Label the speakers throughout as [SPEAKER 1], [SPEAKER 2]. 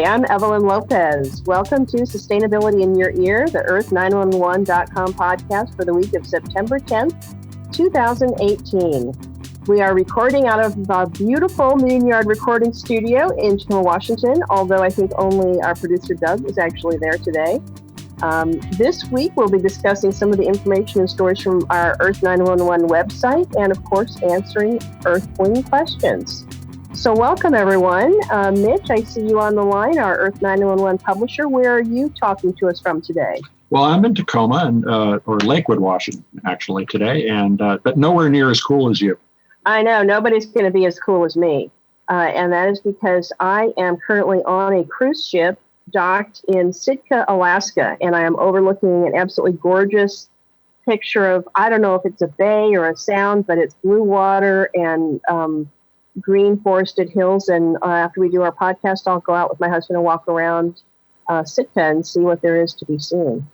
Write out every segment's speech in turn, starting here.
[SPEAKER 1] I'm Evelyn Lopez. Welcome to Sustainability in Your Ear, the Earth911.com podcast for the week of September 10th, 2018. We are recording out of the beautiful Moon Yard recording studio in Tacoma, Washington, although I think only our producer Doug is actually there today. This week, we'll be discussing some of the information and stories from our Earth911 website and, of course, answering Earthling questions. So welcome, everyone. Mitch, I see you on the line, our Earth911 publisher. Where are you talking to us from today?
[SPEAKER 2] Well, I'm in Tacoma, or Lakewood, Washington, actually, today, but nowhere near as cool as you.
[SPEAKER 1] I know. Nobody's going to be as cool as me. And that is because I am currently on a cruise ship docked in Sitka, Alaska, and I am overlooking an absolutely gorgeous picture of, I don't know if it's a bay or a sound, but it's blue water and green forested hills. And after we do our podcast, I'll go out with my husband and walk around Sitka and see what there is to be seen.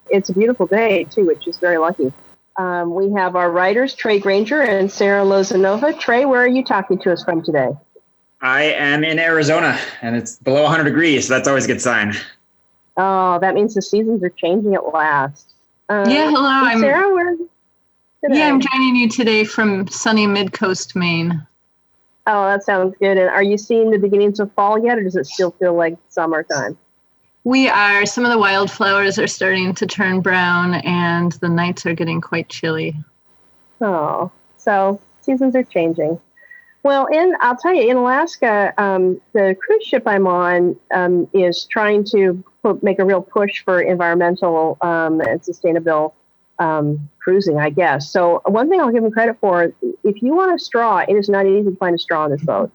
[SPEAKER 1] It's a beautiful day, too, which is very lucky. We have our writers, Trey Granger and Sarah Lozanova. Trey, where are you talking to us from today?
[SPEAKER 3] I am in Arizona, and it's below 100 degrees, so that's always a good sign.
[SPEAKER 1] Oh, that means the seasons are changing at last.
[SPEAKER 4] Hello.
[SPEAKER 1] Sarah, where are you today?
[SPEAKER 4] Yeah, I'm joining you today from sunny Mid-Coast, Maine.
[SPEAKER 1] Oh, that sounds good. And are you seeing the beginnings of fall yet, or does it still feel like summertime?
[SPEAKER 4] We are. Some of the wildflowers are starting to turn brown, and the nights are getting quite chilly.
[SPEAKER 1] Oh, so seasons are changing. Well, I'll tell you, in Alaska, the cruise ship I'm on is trying to make a real push for environmental and sustainable cruising, I guess. So one thing I'll give them credit for, if you want a straw, it is not easy to find a straw on this boat.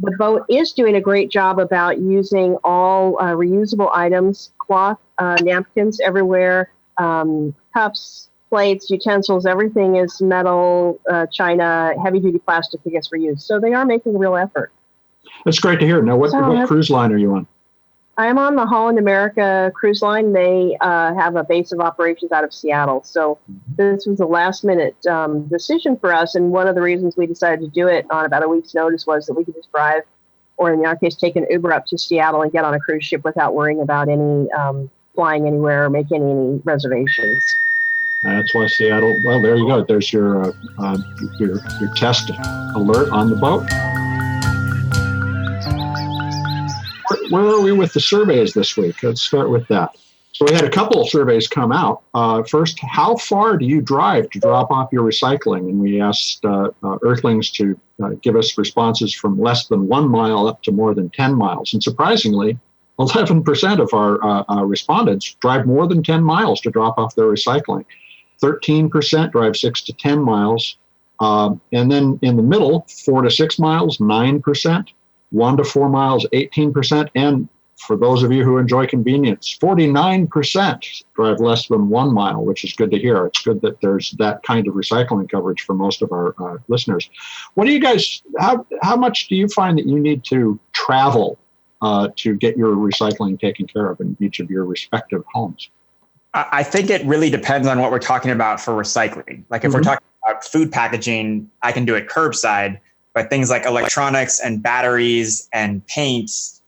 [SPEAKER 1] The boat is doing a great job about using all reusable items, cloth, napkins everywhere, cups, plates, utensils, everything is metal, china, heavy-duty plastic that gets reused. So they are making a real effort.
[SPEAKER 2] That's great to hear. Now, what cruise line are you on?
[SPEAKER 1] I'm on the Holland America cruise line. They have a base of operations out of Seattle. So this was a last-minute decision for us. And one of the reasons we decided to do it on about a week's notice was that we could just drive, or in our case, take an Uber up to Seattle and get on a cruise ship without worrying about any flying anywhere or making any reservations.
[SPEAKER 2] That's why Seattle. Well, there you go. There's your test alert on the boat. Where are we with the surveys this week? Let's start with that. So we had a couple of surveys come out. First, how far do you drive to drop off your recycling? And we asked Earthlings to give us responses from less than 1 mile up to more than 10 miles. And surprisingly, 11% of our respondents drive more than 10 miles to drop off their recycling. 13% drive 6 to 10 miles. And then in the middle, 4 to 6 miles, 9%. 1 to 4 miles, 18%. And for those of you who enjoy convenience, 49% drive less than 1 mile, which is good to hear. It's good that there's that kind of recycling coverage for most of our listeners. What do you guys, how much do you find that you need to travel to get your recycling taken care of in each of your respective homes?
[SPEAKER 3] I think it really depends on what we're talking about for recycling. Like if we're talking about food packaging, I can do it curbside. But things like electronics and batteries and paints,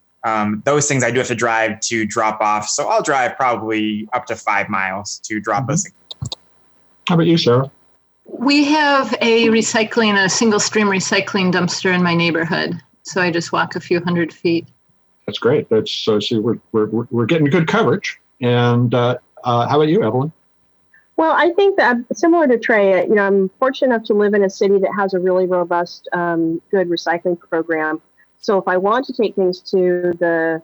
[SPEAKER 3] those things I do have to drive to drop off. So I'll drive probably up to 5 miles to drop those things.
[SPEAKER 2] How about you, Sarah?
[SPEAKER 4] We have a single stream recycling dumpster in my neighborhood. So I just walk a few hundred feet.
[SPEAKER 2] That's great. See, we're getting good coverage. And how about you, Evelyn?
[SPEAKER 1] Well, I think that similar to Trey, I'm fortunate enough to live in a city that has a really robust, good recycling program. So if I want to take things to the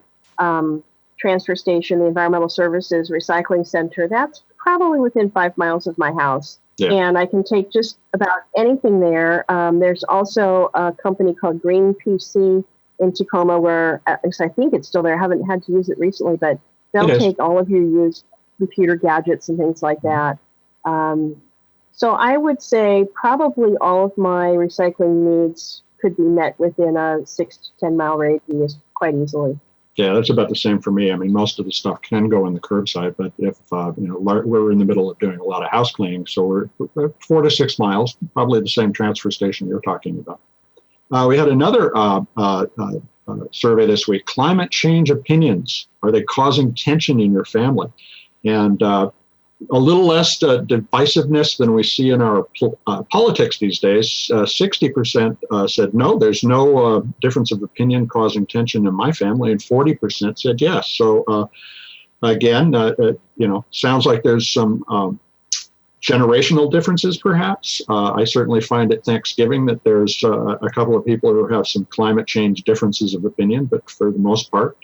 [SPEAKER 1] transfer station, the environmental services recycling center, that's probably within 5 miles of my house. Yeah. And I can take just about anything there. There's also a company called Green PC in Tacoma where, I think it's still there. I haven't had to use it recently, but they'll take all of your used computer gadgets and things like that. So I would say probably all of my recycling needs could be met within a 6 to 10 mile radius quite easily.
[SPEAKER 2] Yeah, that's about the same for me. I mean, most of the stuff can go in the curbside, but if we're in the middle of doing a lot of house cleaning, so we're 4 to 6 miles, probably the same transfer station you're talking about. We had another survey this week. Climate change opinions, are they causing tension in your family? And a little less divisiveness than we see in our politics these days. 60% said no, there's no difference of opinion causing tension in my family, and 40% said yes. So again, sounds like there's some generational differences, perhaps. I certainly find at Thanksgiving that there's a couple of people who have some climate change differences of opinion, but for the most part,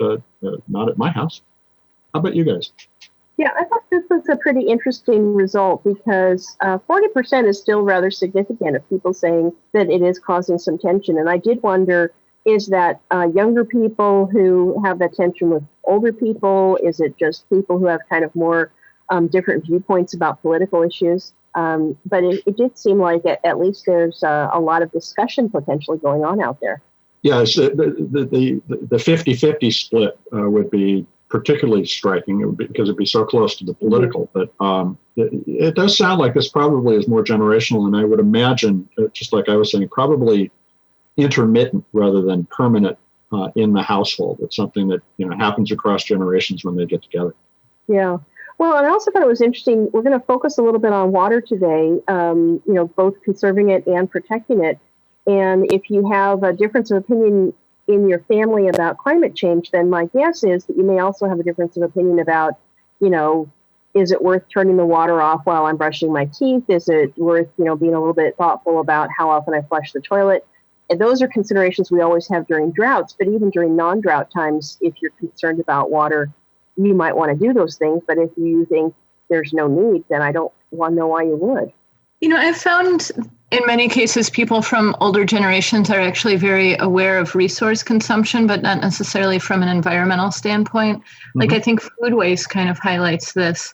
[SPEAKER 2] not at my house. How about you guys?
[SPEAKER 1] Yeah, I thought this was a pretty interesting result because 40% is still rather significant of people saying that it is causing some tension. And I did wonder, is that younger people who have that tension with older people? Is it just people who have kind of more different viewpoints about political issues? But it did seem like at least there's a lot of discussion potentially going on out there.
[SPEAKER 2] Yeah, the 50-50 split would be particularly striking because it'd be so close to the political. Mm-hmm. But it does sound like this probably is more generational, and I would imagine, just like I was saying, probably intermittent rather than permanent in the household. It's something that happens across generations when they get together. Yeah.
[SPEAKER 1] Well, and I also thought it was interesting. We're going to focus a little bit on water today. Both conserving it and protecting it. And if you have a difference of opinion in your family about climate change, then my guess is that you may also have a difference of opinion about, is it worth turning the water off while I'm brushing my teeth? Is it worth, being a little bit thoughtful about how often I flush the toilet? And those are considerations we always have during droughts, but even during non-drought times, if you're concerned about water, you might want to do those things. But if you think there's no need, then I don't want to know why you would.
[SPEAKER 4] I've found in many cases, people from older generations are actually very aware of resource consumption, but not necessarily from an environmental standpoint. Mm-hmm. Like, I think food waste kind of highlights this.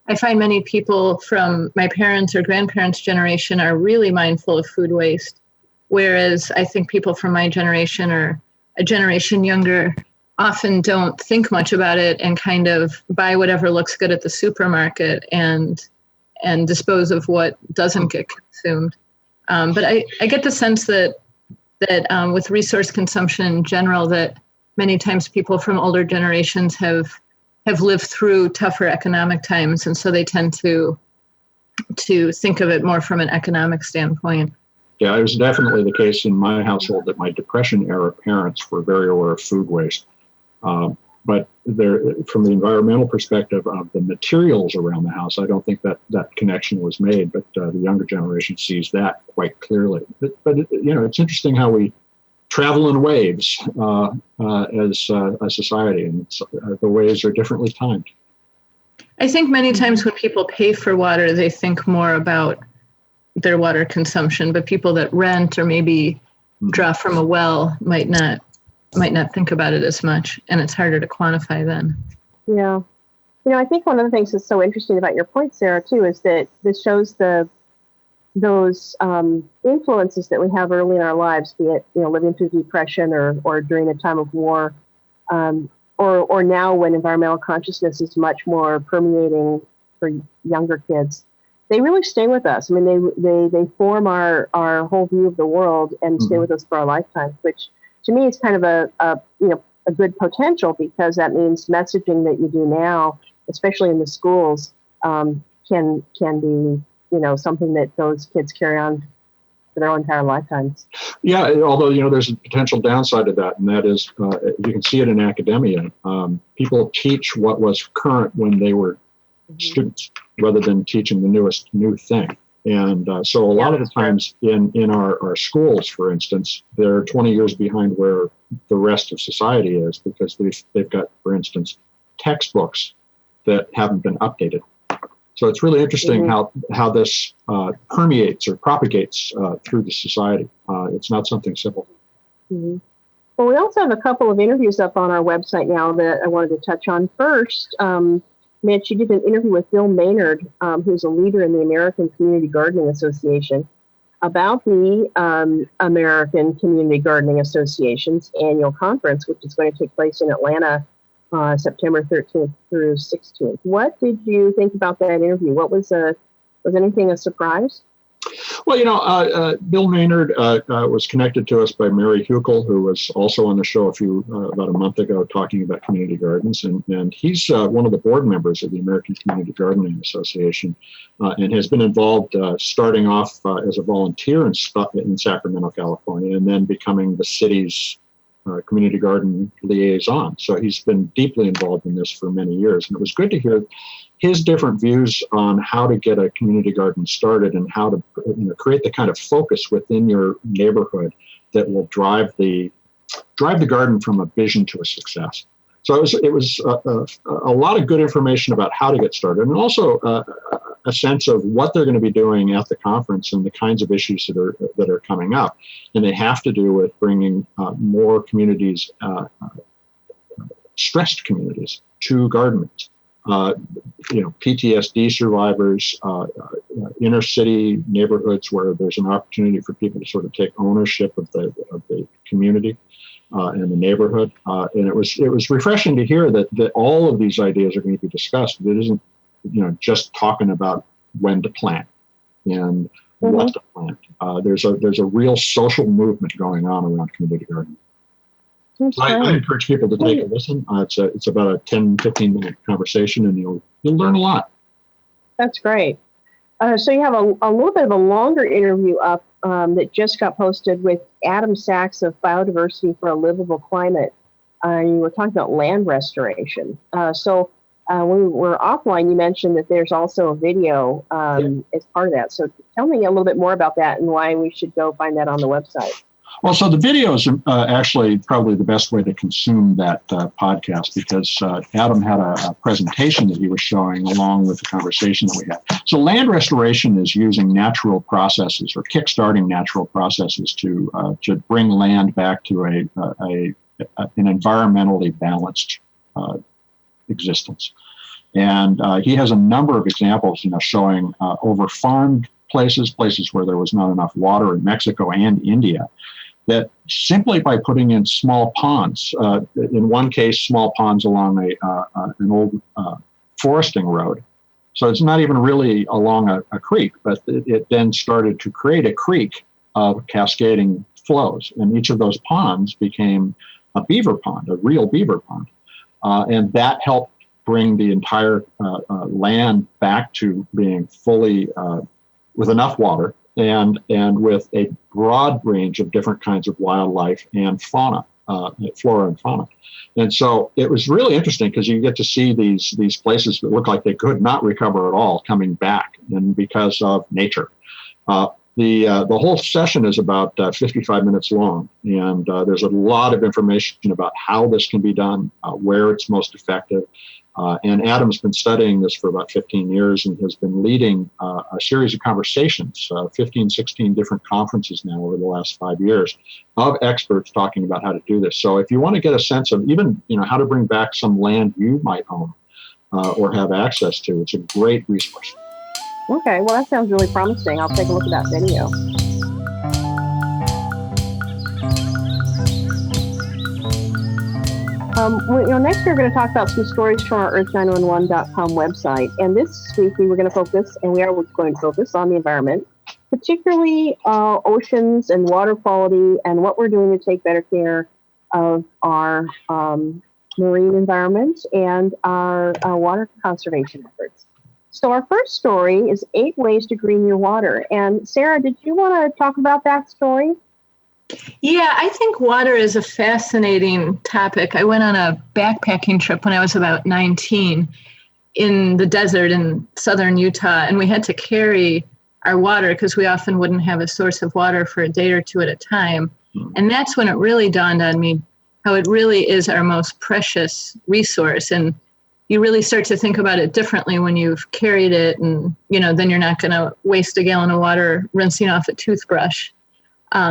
[SPEAKER 4] I find many people from my parents' or grandparents' generation are really mindful of food waste, whereas I think people from my generation or a generation younger often don't think much about it and kind of buy whatever looks good at the supermarket and dispose of what doesn't get consumed. But I get the sense that with resource consumption in general, that many times people from older generations have lived through tougher economic times, and so they tend to think of it more from an economic standpoint.
[SPEAKER 2] Yeah, it was definitely the case in my household that my Depression-era parents were very aware of food waste. But from the environmental perspective of the materials around the house, I don't think that connection was made, but the younger generation sees that quite clearly. But it's interesting how we travel in waves as a society, and the waves are differently timed.
[SPEAKER 4] I think many times when people pay for water, they think more about their water consumption, but people that rent or maybe draw from a well might not think about it as much, and it's harder to quantify then.
[SPEAKER 1] Yeah. I think one of the things that's so interesting about your point, Sarah, too, is that this shows those influences that we have early in our lives, be it, living through depression or during a time of war, or now when environmental consciousness is much more permeating for younger kids. They really stay with us. I mean, they form our whole view of the world and stay with us for our lifetime, which to me is kind of a good potential, because that means messaging that you do now, especially in the schools, can be something that those kids carry on for their entire lifetimes.
[SPEAKER 2] Yeah, although there's a potential downside to that, and that is you can see it in academia. People teach what was current when they were students, rather than teaching the newest new thing. And so a lot of the times in our schools, for instance, they're 20 years behind where the rest of society is, because they've got, for instance, textbooks that haven't been updated. So it's really interesting how this permeates or propagates through the society. It's not something simple.
[SPEAKER 1] Mm-hmm. Well, we also have a couple of interviews up on our website now that I wanted to touch on. First, Mitch, you did an interview with Bill Maynard, who's a leader in the American Community Gardening Association, about the American Community Gardening Association's annual conference, which is going to take place in Atlanta, September 13th through 16th. What did you think about that interview? Was anything a surprise?
[SPEAKER 2] Well, Bill Maynard was connected to us by Mary Huckel, who was also on the show about a month ago talking about community gardens. And he's one of the board members of the American Community Gardening Association and has been involved starting off as a volunteer in Sacramento, California, and then becoming the city's community garden liaison. So he's been deeply involved in this for many years. And it was good to hear his different views on how to get a community garden started and how to create the kind of focus within your neighborhood that will drive the garden from a vision to a success. So it was a lot of good information about how to get started, and also a sense of what they're going to be doing at the conference and the kinds of issues that are coming up. And they have to do with bringing more communities, stressed communities, to gardens. PTSD survivors, inner city neighborhoods where there's an opportunity for people to sort of take ownership of the community and the neighborhood. And it was refreshing to hear that all of these ideas are going to be discussed. It isn't, just talking about when to plant and what to plant. There's a real social movement going on around community gardening. I encourage people to take a listen. It's about a 10, 15-minute conversation, and you'll learn a lot.
[SPEAKER 1] That's great. So you have a little bit of a longer interview up that just got posted with Adam Sachs of Biodiversity for a Livable Climate. You were talking about land restoration. So when we were offline, you mentioned that there's also a video as part of that. So tell me a little bit more about that and why we should go find that on the website.
[SPEAKER 2] Well, so the video is actually probably the best way to consume that podcast, because Adam had a presentation that he was showing along with the conversation that we had. So land restoration is using natural processes or kickstarting natural processes to bring land back to an environmentally balanced existence. And he has a number of examples, showing over farmed places where there was not enough water in Mexico and India, that simply by putting in small ponds, in one case, small ponds along an old foresting road. So it's not even really along a creek, but it then started to create a creek of cascading flows. And each of those ponds became a beaver pond, a real beaver pond. And that helped bring the entire land back to being fully with enough water and with a broad range of different kinds of wildlife and fauna, flora and fauna. And so it was really interesting because you get to see these places that look like they could not recover at all coming back, and because of nature. The whole session is about 55 minutes long, and there's a lot of information about how this can be done, where it's most effective. And Adam's been studying this for about 15 years and has been leading a series of conversations, 15, 16 different conferences now over the last 5 years of experts talking about how to do this. So if you want to get a sense of even, how to bring back some land you might own or have access to, it's a great resource.
[SPEAKER 1] Okay, well, that sounds really promising. I'll take a look at that video. Next we're going to talk about some stories from our Earth911.com website. And this week we are going to focus on the environment, particularly oceans and water quality and what we're doing to take better care of our marine environment and our water conservation efforts. So our first story is 8 ways to green your water. And Sarah, did you want to talk about that story?
[SPEAKER 4] Yeah, I think water is a fascinating topic. I went on a backpacking trip when I was about 19 in the desert in southern Utah, and we had to carry our water because we often wouldn't have a source of water for a day or two at a time. And that's when it really dawned on me how it really is our most precious resource. And you really start to think about it differently when you've carried it, and then you're not going to waste a gallon of water rinsing off a toothbrush.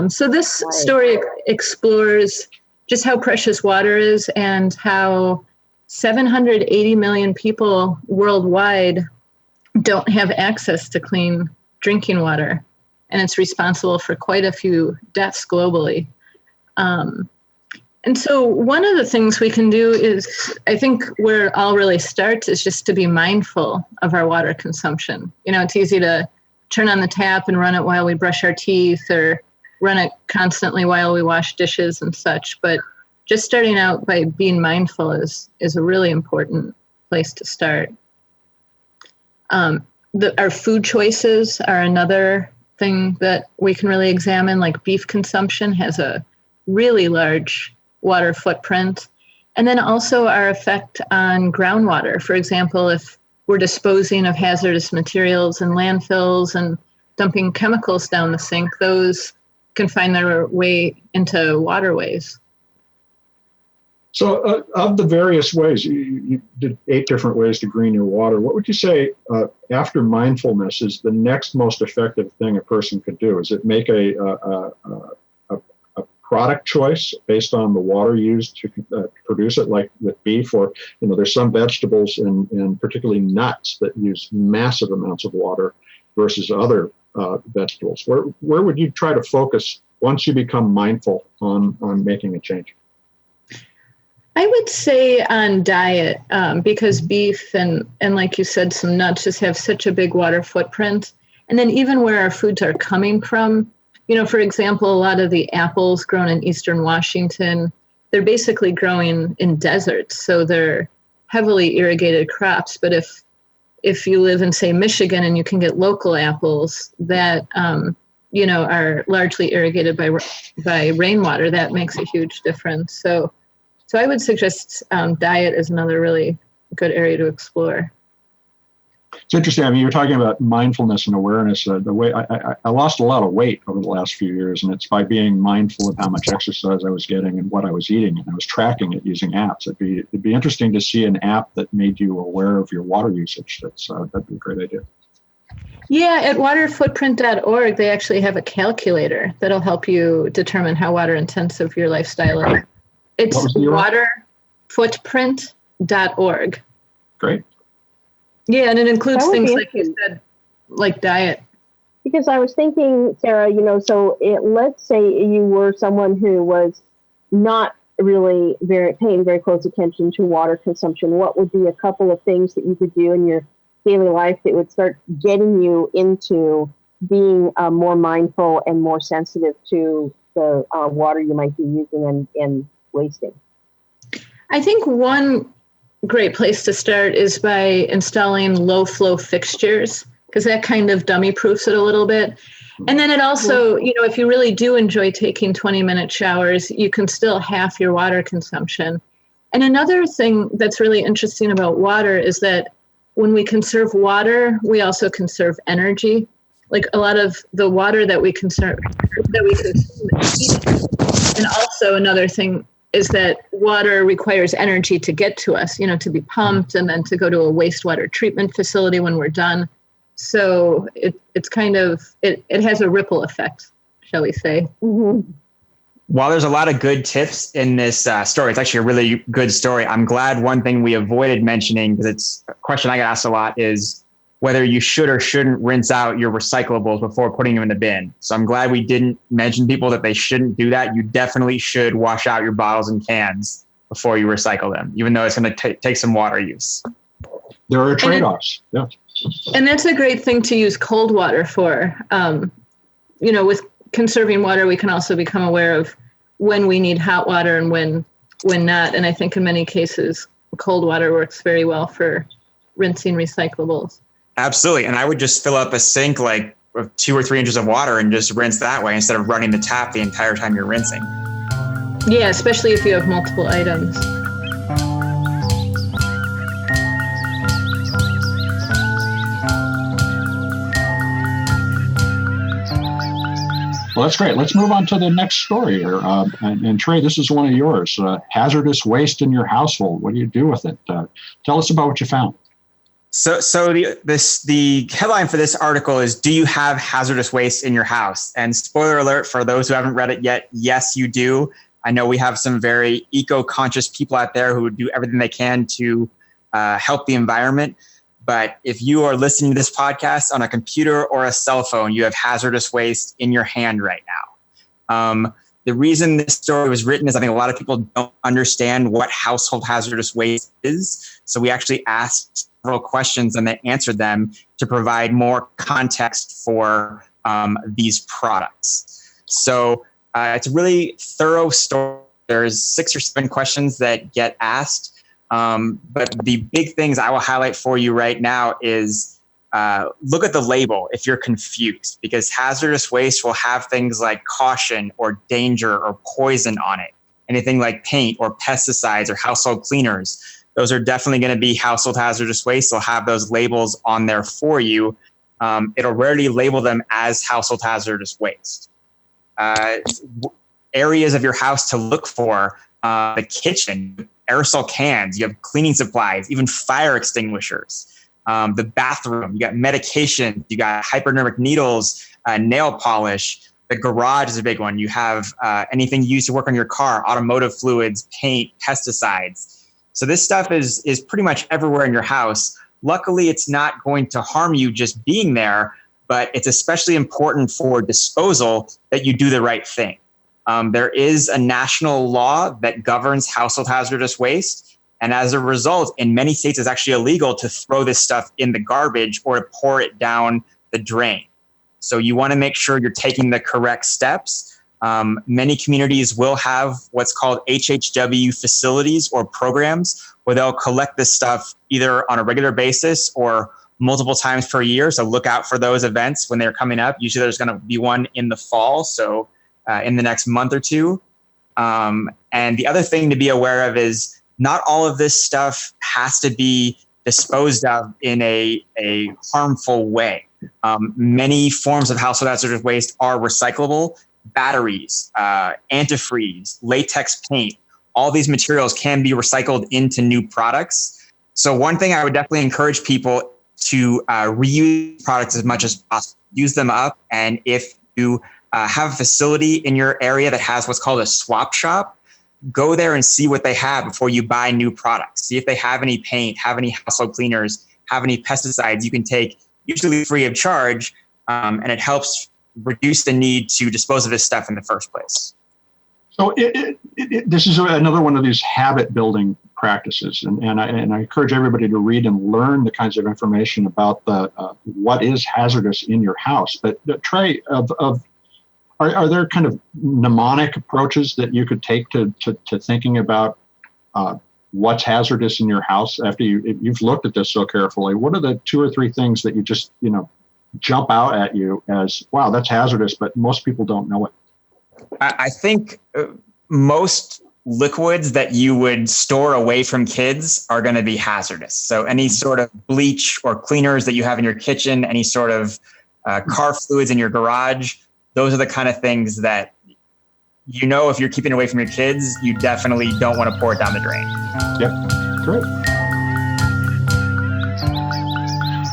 [SPEAKER 4] So this story explores just how precious water is and how 780 million people worldwide don't have access to clean drinking water. And it's responsible for quite a few deaths globally. And so one of the things we can do is, I think where it all really starts is just to be mindful of our water consumption. It's easy to turn on the tap and run it while we brush our teeth or run it constantly while we wash dishes and such. But just starting out by being mindful is a really important place to start. Our food choices are another thing that we can really examine. Like beef consumption has a really large water footprint. And then also our effect on groundwater. For example, if we're disposing of hazardous materials in landfills and dumping chemicals down the sink, those can find their way into waterways.
[SPEAKER 2] So of the various ways, you did 8 different ways to green your water. What would you say after mindfulness is the next most effective thing a person could do? Is it make a product choice based on the water used to produce it, like with beef, or there's some vegetables and particularly nuts that use massive amounts of water versus other vegetables. Where would you try to focus once you become mindful on making a change?
[SPEAKER 4] I would say on diet, because beef and like you said, some nuts just have such a big water footprint. And then even where our foods are coming from, for example, a lot of the apples grown in Eastern Washington, they're basically growing in deserts. So they're heavily irrigated crops. But if you live in, say, Michigan and you can get local apples that, are largely irrigated by rainwater, that makes a huge difference. So I would suggest diet is another really good area to explore.
[SPEAKER 2] It's interesting. I mean, you're talking about mindfulness and awareness. The way I lost a lot of weight over the last few years, and it's by being mindful of how much exercise I was getting and what I was eating, and I was tracking it using apps. It'd be interesting to see an app that made you aware of your water usage. That'd be a great idea.
[SPEAKER 4] Yeah, at waterfootprint.org, they actually have a calculator that'll help you determine how water intensive your lifestyle is. It's waterfootprint.org.
[SPEAKER 2] Great.
[SPEAKER 4] Yeah, and it includes things like you said, like diet.
[SPEAKER 1] Because I was thinking, Sarah, so let's say you were someone who was not really paying very close attention to water consumption. What would be a couple of things that you could do in your daily life that would start getting you into being more mindful and more sensitive to the water you might be using and wasting?
[SPEAKER 4] I think one great place to start is by installing low flow fixtures, because that kind of dummy proofs it a little bit. And then it also, if you really do enjoy taking 20-minute showers, you can still half your water consumption. And another thing that's really interesting about water is that when we conserve water, we also conserve energy. Like a lot of the water that we consume is heating. And also another thing is that water requires energy to get to us, to be pumped and then to go to a wastewater treatment facility when we're done. So it's kind of, it has a ripple effect, shall we say.
[SPEAKER 1] Mm-hmm.
[SPEAKER 3] While there's a lot of good tips in this story, it's actually a really good story. I'm glad one thing we avoided mentioning, because it's a question I get asked a lot, is whether you should or shouldn't rinse out your recyclables before putting them in the bin. So I'm glad we didn't mention people that they shouldn't do that. You definitely should wash out your bottles and cans before you recycle them, even though it's going to take some water use.
[SPEAKER 2] There are trade-offs. Yeah.
[SPEAKER 4] And that's a great thing to use cold water for. With conserving water, we can also become aware of when we need hot water and when not. And I think in many cases, cold water works very well for rinsing recyclables.
[SPEAKER 3] Absolutely. And I would just fill up a sink like with 2 or 3 inches of water and just rinse that way instead of running the tap the entire time you're rinsing.
[SPEAKER 4] Yeah, especially if you have multiple items.
[SPEAKER 2] Well, that's great. Let's move on to the next story here. And Trey, this is one of yours. Hazardous waste in your household. What do you do with it? Tell us about what you found.
[SPEAKER 3] So the headline for this article is, do you have hazardous waste in your house? And spoiler alert for those who haven't read it yet, yes, you do. I know we have some very eco-conscious people out there who would do everything they can to help the environment. But if you are listening to this podcast on a computer or a cell phone, you have hazardous waste in your hand right now. The reason this story was written is I think a lot of people don't understand what household hazardous waste is. So we actually asked several questions and they answered them to provide more context for these products. So it's a really thorough story. There's 6 or 7 questions that get asked. But the big things I will highlight for you right now is look at the label if you're confused, because hazardous waste will have things like caution or danger or poison on it. Anything like paint or pesticides or household cleaners, those are definitely going to be household hazardous waste. They'll have those labels on there for you. It'll rarely label them as household hazardous waste. Areas of your house to look for, the kitchen, aerosol cans, you have cleaning supplies, even fire extinguishers. The bathroom, you got medication, you got hypodermic needles, nail polish. The garage is a big one. You have anything used to work on your car, automotive fluids, paint, pesticides. So this stuff is pretty much everywhere in your house. Luckily, it's not going to harm you just being there, but it's especially important for disposal that you do the right thing. There is a national law that governs household hazardous waste. And as a result, in many states, it's actually illegal to throw this stuff in the garbage or to pour it down the drain. So you want to make sure you're taking the correct steps. Many communities will have what's called HHW facilities or programs where they'll collect this stuff either on a regular basis or multiple times per year. So look out for those events when they're coming up. Usually there's going to be one in the fall, so in the next month or two. And the other thing to be aware of is not all of this stuff has to be disposed of in a harmful way. Many forms of household hazardous waste are recyclable. Batteries, antifreeze, latex paint, all these materials can be recycled into new products. So one thing I would definitely encourage people to reuse products as much as possible. Use them up. And if you have a facility in your area that has what's called a swap shop, go there and see what they have before you buy new products. See if they have any paint, have any household cleaners, have any pesticides you can take, usually free of charge, and it helps reduce the need to dispose of this stuff in the first place.
[SPEAKER 2] So this is another one of these habit building practices, and I encourage everybody to read and learn the kinds of information about the what is hazardous in your house. But Trey, are there kind of mnemonic approaches that you could take to thinking about what's hazardous in your house after you've looked at this so carefully? What are the 2 or 3 things that you just jump out at you as, wow, that's hazardous, but most people don't know it?
[SPEAKER 3] I think most liquids that you would store away from kids are going to be hazardous. So any sort of bleach or cleaners that you have in your kitchen, any sort of car fluids in your garage, those are the kind of things that, if you're keeping away from your kids, you definitely don't want to pour it down the drain.
[SPEAKER 2] Yep, great.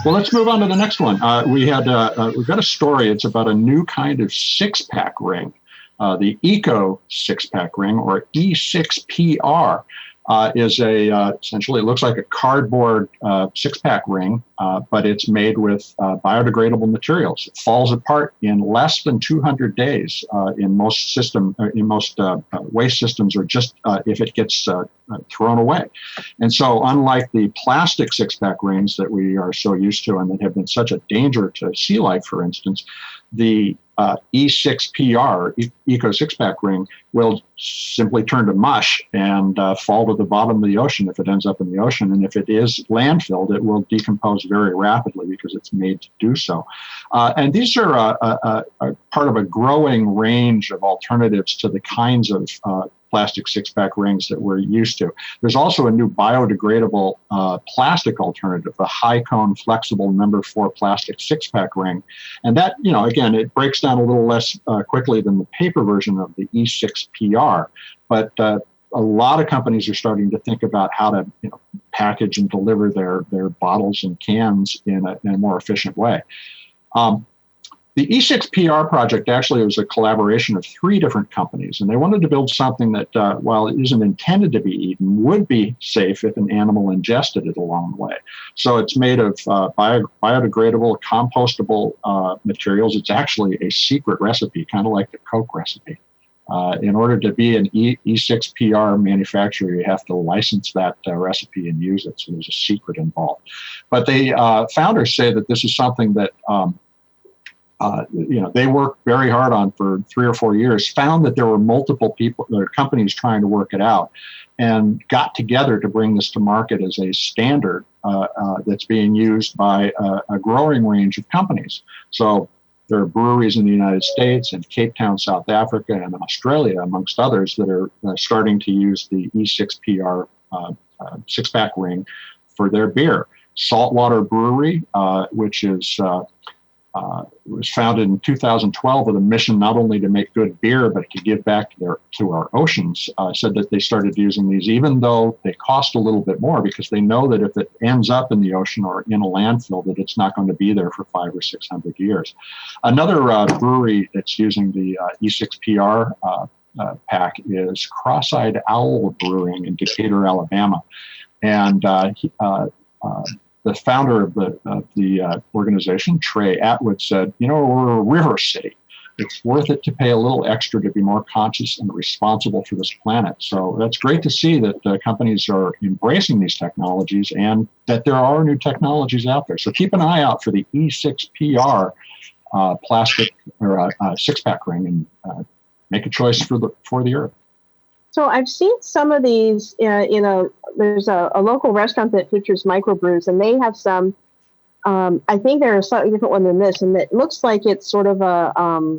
[SPEAKER 2] Well, let's move on to the next one. We've got a story. It's about a new kind of 6-pack ring. The Eco 6-pack ring, or E6PR, is essentially, it looks like a cardboard 6-pack ring, but it's made with biodegradable materials. It falls apart in less than 200 days in most waste systems, or just if it gets thrown away. And so unlike the plastic 6-pack rings that we are so used to and that have been such a danger to sea life, for instance, the E6PR, Eco 6-pack ring, will simply turn to mush and fall to the bottom of the ocean if it ends up in the ocean. And if it is landfilled, it will decompose very rapidly because it's made to do so. And these are part of a growing range of alternatives to the kinds of plastic 6-pack rings that we're used to. There's also a new biodegradable plastic alternative, the high cone flexible number 4 plastic 6-pack ring. And that, again, it breaks down a little less quickly than the paper version of the E6PR. But a lot of companies are starting to think about how to package and deliver their bottles and cans in a more efficient way. The E6PR project actually was a collaboration of 3 different companies, and they wanted to build something that, while it isn't intended to be eaten, would be safe if an animal ingested it along the way. So it's made of biodegradable, compostable materials. It's actually a secret recipe, kind of like the Coke recipe. In order to be an E6PR manufacturer, you have to license that recipe and use it. So there's a secret involved. But the founders say that this is something that they worked very hard on for 3 or 4 years, found that there were multiple companies trying to work it out, and got together to bring this to market as a standard that's being used by a growing range of companies. So there are breweries in the United States and Cape Town, South Africa, and Australia, amongst others, that are starting to use the E6PR six-pack ring for their beer. Saltwater Brewery, which is was founded in 2012 with a mission not only to make good beer, but to give back to our oceans, said that they started using these, even though they cost a little bit more, because they know that if it ends up in the ocean or in a landfill, that it's not going to be there for 500 or 600 years. Another brewery that's using the E6PR pack is Cross-Eyed Owl Brewing in Decatur, Alabama. And the founder of the organization, Trey Atwood, said, we're a river city. It's worth it to pay a little extra to be more conscious and responsible for this planet. So that's great to see that companies are embracing these technologies and that there are new technologies out there. So keep an eye out for the E6PR plastic or six-pack ring and make a choice for the Earth.
[SPEAKER 1] So I've seen some of these, there's a local restaurant that features microbrews, and they have some, I think they're a slightly different one than this, and it looks like it's sort of a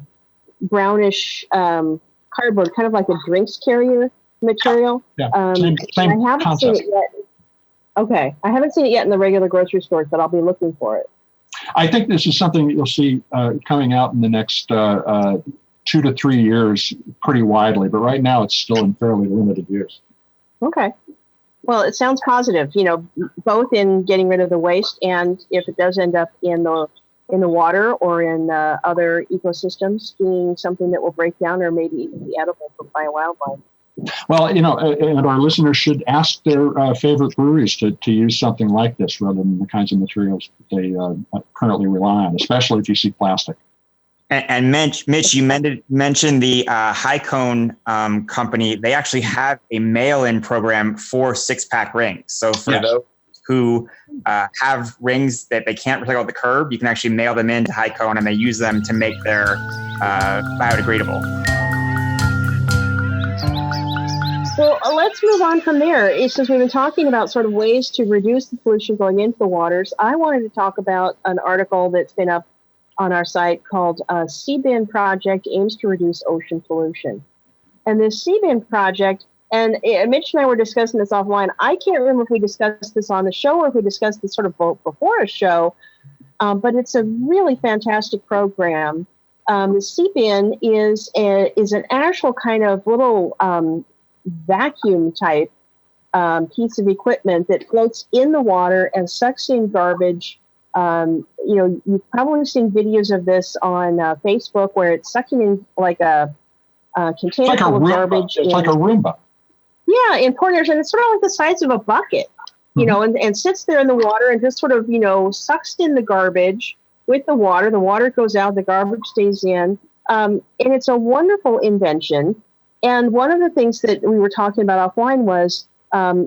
[SPEAKER 1] brownish cardboard, kind of like a drinks carrier material.
[SPEAKER 2] Yeah, same
[SPEAKER 1] I haven't
[SPEAKER 2] concept.
[SPEAKER 1] seen it yet. Okay, I haven't seen it yet in the regular grocery stores, but I'll be looking for it.
[SPEAKER 2] I think this is something that you'll see coming out in the next 2 to 3 years pretty widely, but right now it's still in fairly limited use.
[SPEAKER 1] Okay. Well, it sounds positive, both in getting rid of the waste and if it does end up in the water or in other ecosystems, being something that will break down or maybe even be edible by wildlife.
[SPEAKER 2] Well, and our listeners should ask their favorite breweries to use something like this rather than the kinds of materials that they currently rely on, especially if you see plastic.
[SPEAKER 3] And Mitch, you mentioned the High Cone company. They actually have a mail-in program for six-pack rings. So for those who have rings that they can't recycle at the curb, you can actually mail them in to High Cone, and they use them to make their biodegradable.
[SPEAKER 1] So let's move on from there. Since we've been talking about sort of ways to reduce the pollution going into the waters, I wanted to talk about an article that's been up on our site called Seabin Project Aims to Reduce Ocean Pollution. And this Seabin Project, and Mitch and I were discussing this offline. I can't remember if we discussed this on the show or if we discussed this sort of before a show, but it's a really fantastic program. The Seabin is an actual kind of little vacuum type piece of equipment that floats in the water and sucks in garbage. You've probably seen videos of this on Facebook where it's sucking in like a container full of garbage.
[SPEAKER 2] It's like a Roomba.
[SPEAKER 1] Yeah, in corners, and it's sort of like the size of a bucket, and sits there in the water and just sort of, sucks in the garbage with the water. The water goes out, the garbage stays in. And it's a wonderful invention. And one of the things that we were talking about offline was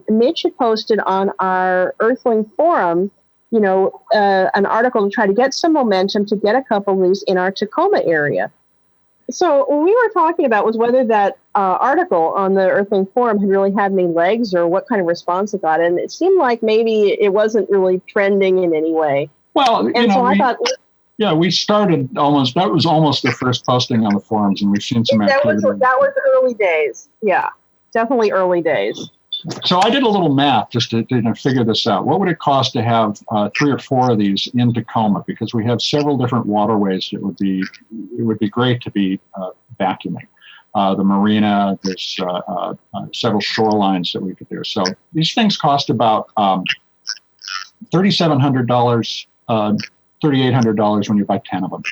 [SPEAKER 1] Mitch had posted on our Earthling forum an article to try to get some momentum to get a couple of these in our Tacoma area. So what we were talking about was whether that article on the Earthling forum had really had any legs or what kind of response it got. And it seemed like maybe it wasn't really trending in any way.
[SPEAKER 2] Well,
[SPEAKER 1] I thought...
[SPEAKER 2] Yeah, we started that was almost the first posting on the forums, and we've seen some activity.
[SPEAKER 1] That was early days. Yeah, definitely early days.
[SPEAKER 2] So I did a little math just to figure this out. What would it cost to have 3 or 4 of these in Tacoma? Because we have several different waterways. It would be great to be vacuuming. The marina, there's several shorelines that we could do. So these things cost about $3,700, $3,800 when you buy 10 of them.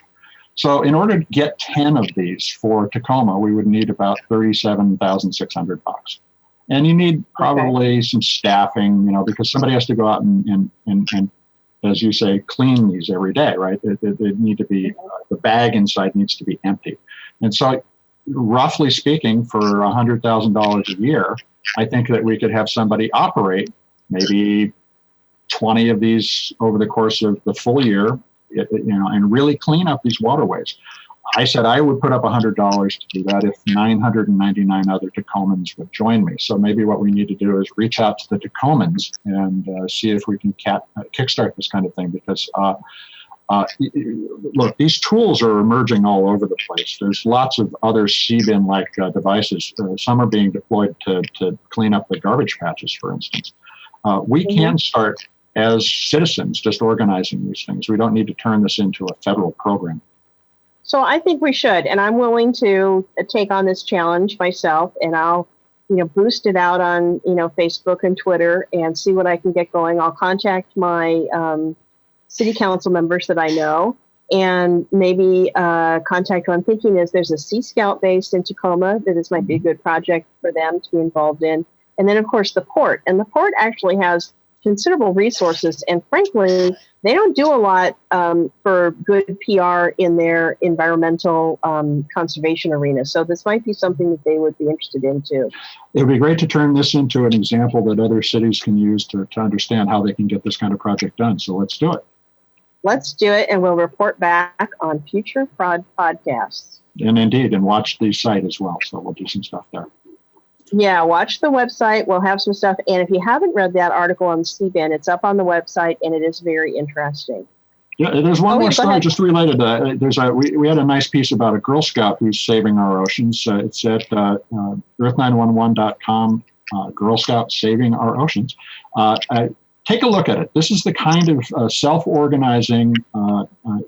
[SPEAKER 2] So in order to get 10 of these for Tacoma, we would need about $37,600. And you need probably some staffing, because somebody has to go out and as you say, clean these every day, right? They need to be, the bag inside needs to be empty. And so roughly speaking, for $100,000 a year, I think that we could have somebody operate maybe 20 of these over the course of the full year, and really clean up these waterways. I said I would put up $100 to do that if 999 other Tacomans would join me. So maybe what we need to do is reach out to the Tacomans and see if we can kickstart this kind of thing, because look, these tools are emerging all over the place. There's lots of other Seabin-like devices. Some are being deployed to clean up the garbage patches, for instance. We can start as citizens just organizing these things. We don't need to turn this into a federal program.
[SPEAKER 1] So I think we should, and I'm willing to take on this challenge myself, and I'll, boost it out on, Facebook and Twitter and see what I can get going. I'll contact my city council members that I know, and maybe contact what I'm thinking is there's a Sea Scout based in Tacoma that this might be a good project for them to be involved in. And then, of course, the port. And the port actually has considerable resources. And frankly, they don't do a lot for good PR in their environmental conservation arena. So this might be something that they would be interested in too.
[SPEAKER 2] It would be great to turn this into an example that other cities can use to understand how they can get this kind of project done. So let's do it.
[SPEAKER 1] Let's do it, and we'll report back on future podcasts.
[SPEAKER 2] And indeed, and watch the site as well. So we'll do some stuff there.
[SPEAKER 1] Yeah, watch the website. We'll have some stuff. And if you haven't read that article on Seabin, it's up on the website, and it is very interesty.
[SPEAKER 2] Yeah, there's one more story just related to we had a nice piece about a Girl Scout who's saving our oceans. It's at Earth911.com, Girl Scout Saving Our Oceans. Take a look at it. This is the kind of self-organizing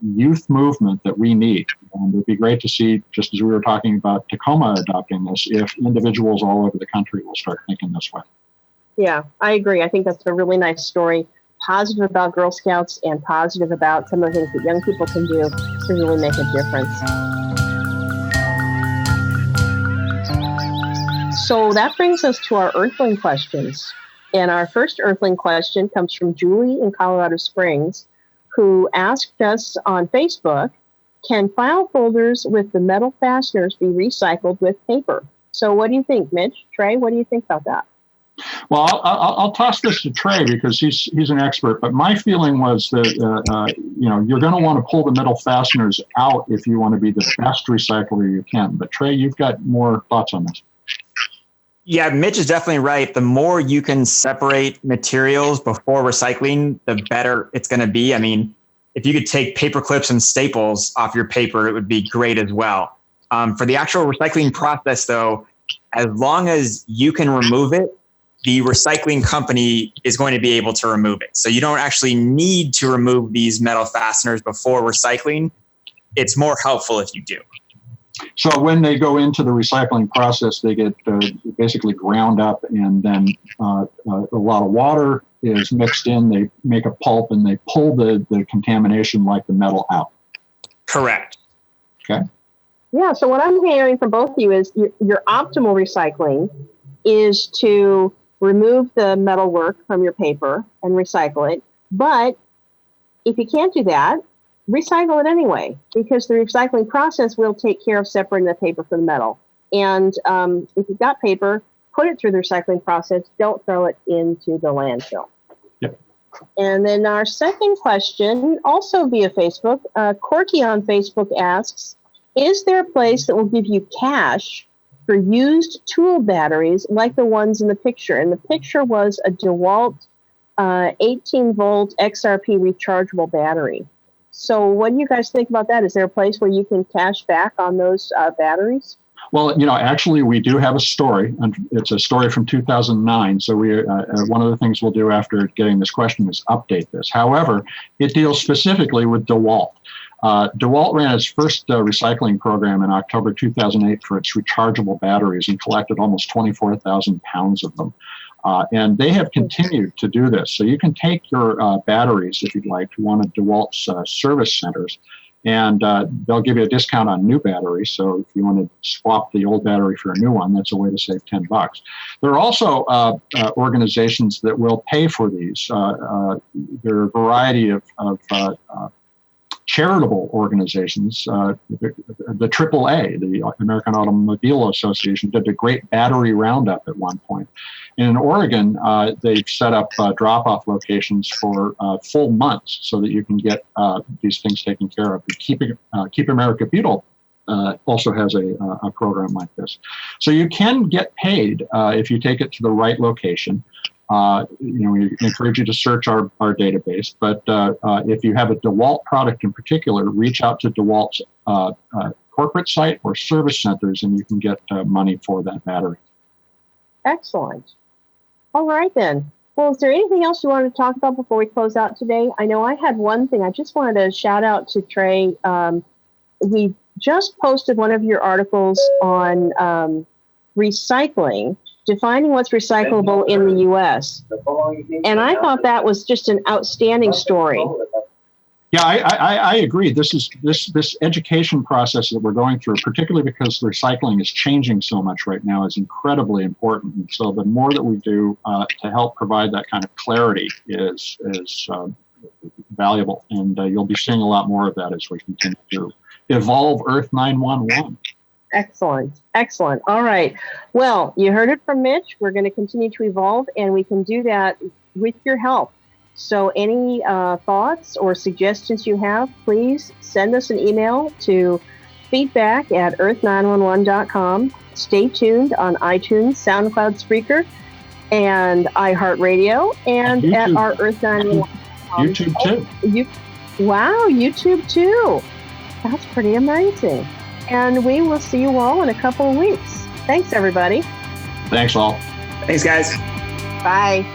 [SPEAKER 2] youth movement that we need. And it would be great to see, just as we were talking about Tacoma adopting this, if individuals all over the country will start thinking this way.
[SPEAKER 1] Yeah, I agree. I think that's a really nice story. Positive about Girl Scouts and positive about some of the things that young people can do to really make a difference. So that brings us to our Earthling questions. And our first Earthling question comes from Julie in Colorado Springs, who asked us on Facebook, can file folders with the metal fasteners be recycled with paper? So what do you think, Mitch? Trey, what do you think about that?
[SPEAKER 2] Well, I'll toss this to Trey because he's an expert. But my feeling was that you're going to want to pull the metal fasteners out if you want to be the best recycler you can. But Trey, you've got more thoughts on this.
[SPEAKER 3] Yeah, Mitch is definitely right. The more you can separate materials before recycling, the better it's going to be. I mean, if you could take paper clips and staples off your paper, it would be great as well. For the actual recycling process, though, as long as you can remove it, the recycling company is going to be able to remove it. So you don't actually need to remove these metal fasteners before recycling. It's more helpful if you do.
[SPEAKER 2] So when they go into the recycling process, they get basically ground up, and then a lot of water is mixed in. They make a pulp, and they pull the contamination like the metal out.
[SPEAKER 3] Correct.
[SPEAKER 2] Okay.
[SPEAKER 1] Yeah, so what I'm hearing from both of you is your optimal recycling is to remove the metal work from your paper and recycle it. But if you can't do that, recycle it anyway, because the recycling process will take care of separating the paper from the metal. And if you've got paper, put it through the recycling process. Don't throw it into the landfill.
[SPEAKER 2] Yep.
[SPEAKER 1] And then our second question, also via Facebook, Corky on Facebook asks, is there a place that will give you cash for used tool batteries like the ones in the picture? And the picture was a DeWalt 18-volt XRP rechargeable battery. So what do you guys think about that? Is there a place where you can cash back on those batteries?
[SPEAKER 2] Well, actually, we do have a story, and it's a story from 2009. So we one of the things we'll do after getting this question is update this. However, it deals specifically with DeWalt. DeWalt ran its first recycling program in October 2008 for its rechargeable batteries and collected almost 24,000 pounds of them. And they have continued to do this. So you can take your batteries, if you'd like, to one of DeWalt's service centers, and they'll give you a discount on new batteries. So if you want to swap the old battery for a new one, that's a way to save $10. There are also organizations that will pay for these. There are a variety of charitable organizations. The AAA, the American Automobile Association, did a great battery roundup at one point. And in Oregon, they've set up drop-off locations for full months so that you can get these things taken care of. Keep America Beautiful also has a program like this. So you can get paid if you take it to the right location. We encourage you to search our database, but if you have a DeWalt product in particular, reach out to DeWalt's corporate site or service centers, and you can get money for that battery. Excellent.
[SPEAKER 1] All right, then. Well, is there anything else you wanted to talk about before we close out today? I know I had one thing. I just wanted to shout out to Trey. We just posted one of your articles on recycling, defining what's recyclable in the U.S. And I thought that was just an outstanding story.
[SPEAKER 2] Yeah, I agree. This education process that we're going through, particularly because recycling is changing so much right now, is incredibly important. And so the more that we do to help provide that kind of clarity is valuable. And you'll be seeing a lot more of that as we continue to evolve Earth911.
[SPEAKER 1] Excellent. All right. Well, you heard it from Mitch. We're going to continue to evolve, and we can do that with your help. So any thoughts or suggestions you have, please send us an email to feedback@earth911.com. Stay tuned on iTunes, SoundCloud, Spreaker, and iHeartRadio, and YouTube. At our Earth911.
[SPEAKER 2] YouTube too.
[SPEAKER 1] Wow, YouTube too. That's pretty amazing. And we will see you all in a couple of weeks. Thanks, everybody.
[SPEAKER 2] Thanks, all.
[SPEAKER 3] Thanks, guys.
[SPEAKER 1] Bye.